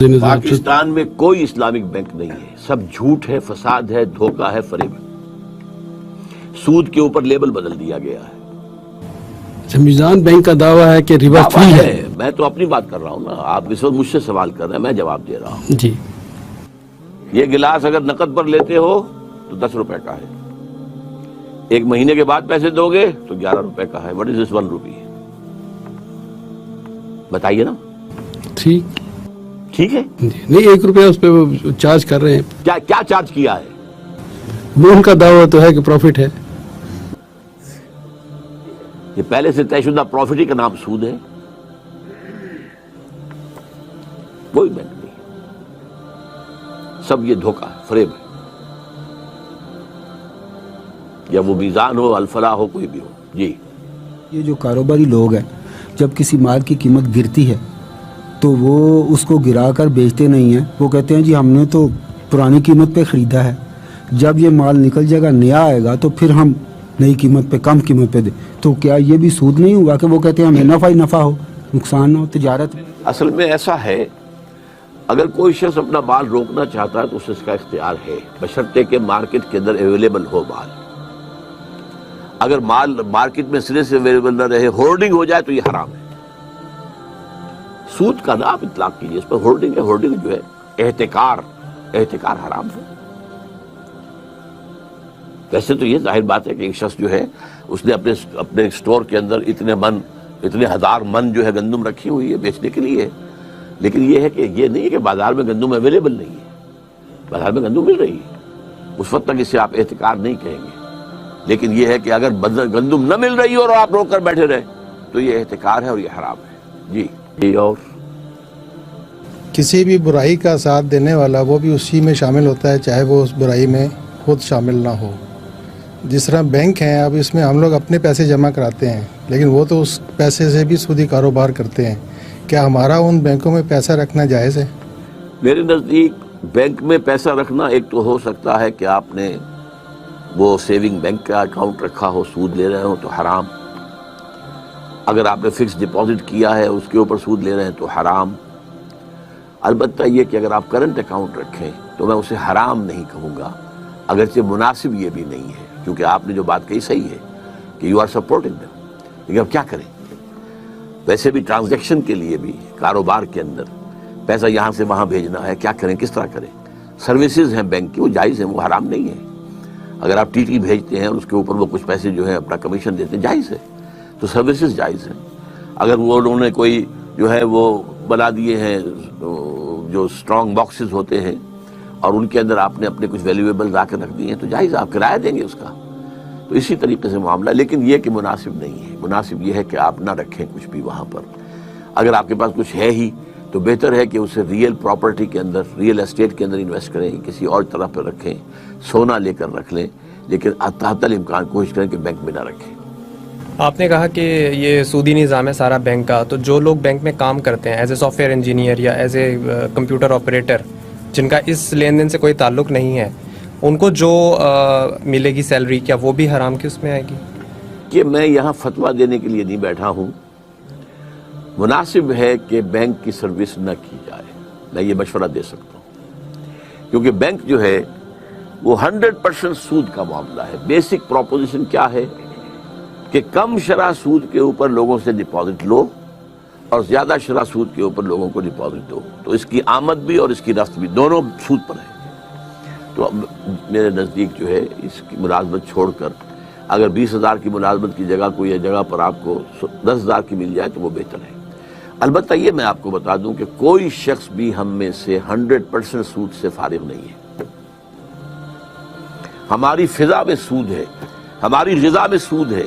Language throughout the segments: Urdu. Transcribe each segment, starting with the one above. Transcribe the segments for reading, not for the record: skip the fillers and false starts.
پاکستان میں کوئی اسلامک بینک نہیں ہے، سب جھوٹ ہے، فساد ہے، دھوکہ ہے، فریب ہے۔ سود کے اوپر لیبل بدل دیا گیا ہے۔ میزان بینک کا دعویٰ ہے کہ ربا فری ہے۔ میں تو اپنی بات کر رہا ہوں نا، آپ اس وقت مجھ سے سوال کر رہے ہیں، میں جواب دے رہا ہوں۔ جی، یہ گلاس اگر نقد پر لیتے ہو تو 10 روپے کا ہے، ایک مہینے کے بعد پیسے دو گے تو 11 روپے کا ہے۔ What is this 1 روپی؟ بتائیے نا۔ ٹھیک ہے؟ نہیں 1 روپیہ اس پہ چارج کر رہے ہیں۔ کیا چارج کیا ہے؟ ان کا دعویٰ تو ہے کہ پروفٹ ہے۔ یہ پہلے سے طے شدہ پروفٹ ہی کا نام سود ہے، کوئی بینک نہیں، سب یہ دھوکہ ہے، فریب ہے، یا وہ میزان ہو، الفلاح ہو، کوئی بھی ہو۔ جی، یہ جو کاروباری لوگ ہیں، جب کسی مال کی قیمت گرتی ہے تو وہ اس کو گرا کر بیچتے نہیں ہیں، وہ کہتے ہیں جی ہم نے تو پرانی قیمت پہ خریدا ہے، جب یہ مال نکل جائے گا، نیا آئے گا، تو پھر ہم نئی قیمت پہ، کم قیمت پہ دیں۔ تو کیا یہ بھی سود نہیں ہوگا کہ وہ کہتے ہیں ہمیں نفع ہی نفع ہو، نقصان نہ ہو تجارت میں؟ اصل میں ایسا ہے، اگر کوئی شخص اپنا مال روکنا چاہتا ہے تو اس کا اختیار ہے، بشرطے کہ مارکیٹ کے اندر اویلیبل ہو مال۔ اگر مال مارکیٹ میں سرے سے اویلیبل نہ رہے، ہولڈنگ ہو جائے تو یہ حرام ہے۔ سود کا نام اطلاق کیجیے، اس پر ہولڈنگ ہے، ہولڈنگ جو ہے احتکار حرام ہے۔ ویسے تو یہ ظاہر بات ہے کہ ایک شخص جو ہے اس نے اپنے اسٹور کے اندر اتنے ہزار من جو ہے گندم رکھی ہوئی ہے بیچنے کے لیے، لیکن یہ ہے کہ یہ نہیں ہے کہ بازار میں گندم اویلیبل نہیں ہے، بازار میں گندم مل رہی ہے، اس وقت تک اسے آپ احتکار نہیں کہیں گے۔ لیکن یہ ہے کہ اگر گندم نہ مل رہی ہو اور آپ روک کر بیٹھے رہے تو یہ احتکار ہے اور یہ حرام ہے۔ جی، اور کسی بھی برائی کا ساتھ دینے والا وہ بھی اسی میں شامل ہوتا ہے، چاہے وہ اس برائی میں خود شامل نہ ہو۔ جس طرح بینک ہیں، اب اس میں ہم لوگ اپنے پیسے جمع کراتے ہیں، لیکن وہ تو اس پیسے سے بھی سودی کاروبار کرتے ہیں۔ کیا ہمارا ان بینکوں میں پیسہ رکھنا جائز ہے؟ میرے نزدیک بینک میں پیسہ رکھنا ایک تو ہو سکتا ہے کہ آپ نے وہ سیونگ بینک کا اکاؤنٹ رکھا ہو، سود لے رہے ہو تو حرام۔ اگر آپ نے فکس ڈپازٹ کیا ہے اس کے اوپر سود لے رہے ہیں تو حرام۔ البتہ یہ کہ اگر آپ کرنٹ اکاؤنٹ رکھیں تو میں اسے حرام نہیں کہوں گا، اگرچہ مناسب یہ بھی نہیں ہے، کیونکہ آپ نے جو بات کہی صحیح ہے کہ یو آر سپورٹنگ دیم، لیکن اب کیا کریں؟ ویسے بھی ٹرانزیکشن کے لیے بھی کاروبار کے اندر پیسہ یہاں سے وہاں بھیجنا ہے، کیا کریں، کس طرح کریں؟ سروسز ہیں بینک کی، وہ جائز ہیں، وہ حرام نہیں ہے۔ اگر آپ ٹی بھیجتے ہیں اور اس کے اوپر وہ کچھ پیسے جو ہے اپنا کمیشن دیتے ہیں، جائز ہے، تو سروسز جائز ہیں۔ اگر وہ انہوں نے کوئی جو ہے وہ بنا دیے ہیں جو اسٹرانگ باکسز ہوتے ہیں اور ان کے اندر آپ نے اپنے کچھ ویلیویبل لا کے رکھ دیے ہیں تو جائز، آپ کرایہ دیں گے اس کا، تو اسی طریقے سے معاملہ۔ لیکن یہ کہ مناسب نہیں ہے، مناسب یہ ہے کہ آپ نہ رکھیں کچھ بھی وہاں پر۔ اگر آپ کے پاس کچھ ہے ہی تو بہتر ہے کہ اسے ریئل پراپرٹی کے اندر، ریئل اسٹیٹ کے اندر انویسٹ کریں، کسی اور طرح پہ رکھیں، سونا لے کر رکھ لیں، لیکن تحت الامکان کوشش کریں کہ بینک میں نہ رکھیں۔ آپ نے کہا کہ یہ سودی نظام ہے سارا بینک کا، تو جو لوگ بینک میں کام کرتے ہیں as a soft where engineer یا ایز اے کمپیوٹر آپریٹر، جن کا اس لین دین سے کوئی تعلق نہیں ہے، ان کو جو ملے گی سیلری، کیا وہ بھی حرام کی اس میں آئے گی؟ کہ میں یہاں فتویٰ دینے کے لیے نہیں بیٹھا ہوں، مناسب ہے کہ بینک کی سروس نہ کی جائے، میں یہ مشورہ دے سکتا ہوں، کیونکہ بینک جو ہے وہ 100% سود کا معاملہ ہے۔ بیسک پروپوزیشن کیا ہے کہ کم شرح سود کے اوپر لوگوں سے ڈپازٹ لو اور زیادہ شرح سود کے اوپر لوگوں کو ڈپازٹ دو، تو اس کی آمد بھی اور اس کی رفت بھی دونوں سود پر ہے۔ تو میرے نزدیک جو ہے اس کی ملازمت چھوڑ کر اگر 20,000 کی ملازمت کی جگہ کوئی جگہ پر آپ کو 10,000 کی مل جائے تو وہ بہتر ہے۔ البتہ یہ میں آپ کو بتا دوں کہ کوئی شخص بھی ہم میں سے 100% سود سے فارغ نہیں ہے۔ ہماری فضا میں سود ہے، ہماری غذا میں سود ہے،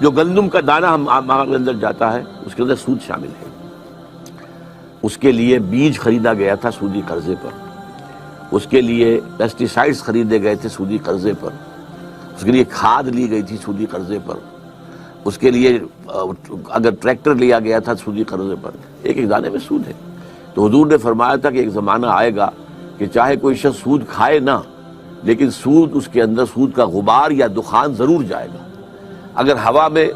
جو گندم کا دانہ ہمارے اندر جاتا ہے اس کے اندر سود شامل ہے۔ اس کے لیے بیج خریدا گیا تھا سودی قرضے پر، اس کے لیے پیسٹی سائیڈز خریدے گئے تھے سودی قرضے پر، اس کے لیے کھاد لی گئی تھی سودی قرضے پر، اس کے لیے اگر ٹریکٹر لیا گیا تھا سودی قرضے پر، ایک ایک دانے میں سود ہے۔ تو حضور نے فرمایا تھا کہ ایک زمانہ آئے گا کہ چاہے کوئی شخص سود کھائے نہ، لیکن سود اس کے اندر سود کا غبار یا دخان ضرور جائے گا۔ اگر ہوا میں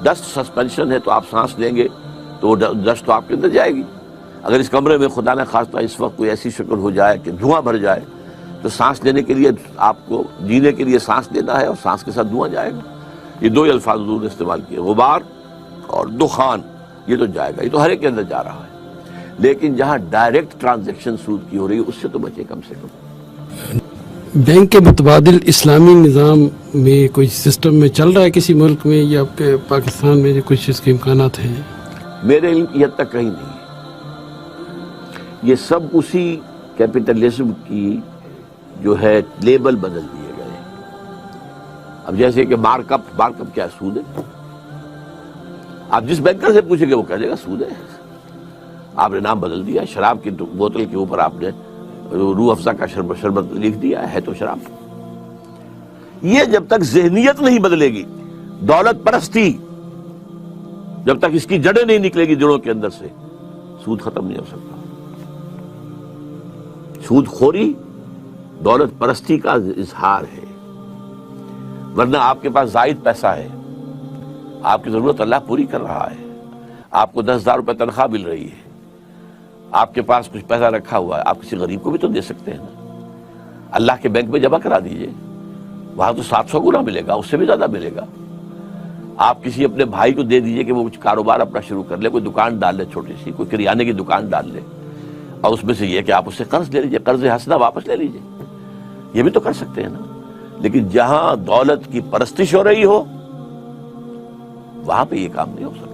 ڈسٹ سسپینشن ہے تو آپ سانس لیں گے تو وہ ڈسٹ تو آپ کے اندر جائے گی، اگر اس کمرے میں خدا نہ خواستہ اس وقت کوئی ایسی شکل ہو جائے کہ دھواں بھر جائے تو سانس لینے کے لیے آپ کو جینے کے لیے سانس لینا ہے اور سانس کے ساتھ دھواں جائے گا. یہ دو ہی الفاظ حضور نے استعمال کیے, غبار اور دخان. یہ تو جائے گا, یہ تو ہر ایک کے اندر جا رہا ہے. لیکن جہاں ڈائریکٹ ٹرانزیکشن سود کی ہو رہی ہے اس سے تو بچے کم سے کم. بینک کے متبادل اسلامی نظام میں کوئی سسٹم میں چل رہا ہے کسی ملک میں, یا پاکستان میں جو کچھ اس کے امکانات ہیں؟ میرے علم کی حد تک کہیں نہیں ہے. یہ سب اسی کیپٹلزم کی جو ہے لیبل بدل دیے گئے. اب جیسے کہ مارک اپ کیا ہے؟ سود ہے. آپ جس بینکر سے پوچھیں گے وہ کہہ دے گا سود ہے. آپ نے نام بدل دیا, شراب کی بوتل کے اوپر آپ نے روح افزا کا شربت لکھ دیا ہے تو شراب. یہ جب تک ذہنیت نہیں بدلے گی, دولت پرستی جب تک اس کی جڑیں نہیں نکلے گی دلوں کے اندر سے, سود ختم نہیں ہو سکتا. سود خوری دولت پرستی کا اظہار ہے. ورنہ آپ کے پاس زائد پیسہ ہے, آپ کی ضرورت اللہ پوری کر رہا ہے, آپ کو 10,000 روپے تنخواہ مل رہی ہے, آپ کے پاس کچھ پیسہ رکھا ہوا ہے, آپ کسی غریب کو بھی تو دے سکتے ہیں نا. اللہ کے بینک میں جمع کرا دیجئے, وہاں تو 700 گنا ملے گا, اس سے بھی زیادہ ملے گا. آپ کسی اپنے بھائی کو دے دیجئے کہ وہ کچھ کاروبار اپنا شروع کر لے, کوئی دکان ڈال لے چھوٹی سی, کوئی کریانے کی دکان ڈال لے, اور اس میں سے یہ کہ آپ اس سے قرض لے لیجئے, قرض حسنہ واپس لے لیجئے. یہ بھی تو کر سکتے ہیں نا. لیکن جہاں دولت کی پرستش ہو رہی ہو وہاں پہ یہ کام نہیں ہو سکتا.